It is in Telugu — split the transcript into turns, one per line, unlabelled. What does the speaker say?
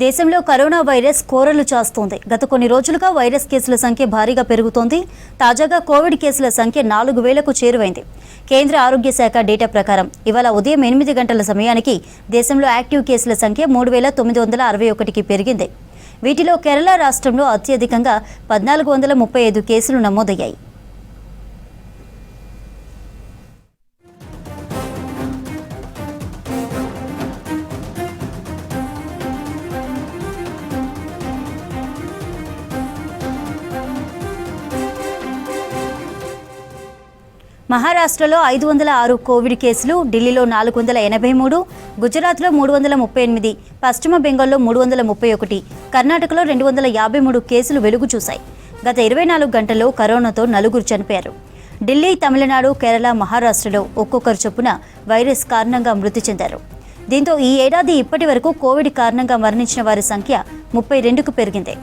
దేశంలో కరోనా వైరస్ కోరలు చాస్తోంది. గత కొన్ని రోజులుగా వైరస్ కేసుల సంఖ్య భారీగా పెరుగుతోంది. తాజాగా కోవిడ్ కేసుల సంఖ్య 4,000కు చేరువైంది. కేంద్ర ఆరోగ్య శాఖ డేటా ప్రకారం ఇవాళ ఉదయం 8 గంటల సమయానికి దేశంలో యాక్టివ్ కేసుల సంఖ్య 3,961కి పెరిగింది. వీటిలో కేరళ రాష్ట్రంలో అత్యధికంగా 1,435 కేసులు నమోదయ్యాయి. మహారాష్ట్రలో 506 కోవిడ్ కేసులు, ఢిల్లీలో 483, గుజరాత్లో 338, పశ్చిమ బెంగాల్లో 331, కర్ణాటకలో 253 కేసులు వెలుగు చూశాయి. గత 24 గంటల్లో కరోనాతో 4 చనిపోయారు. ఢిల్లీ, తమిళనాడు, కేరళ, మహారాష్ట్రలో ఒక్కొక్కరు చొప్పున వైరస్ కారణంగా మృతి చెందారు. దీంతో ఈ ఏడాది ఇప్పటి వరకు కోవిడ్ కారణంగా మరణించిన వారి సంఖ్య 32కు పెరిగింది.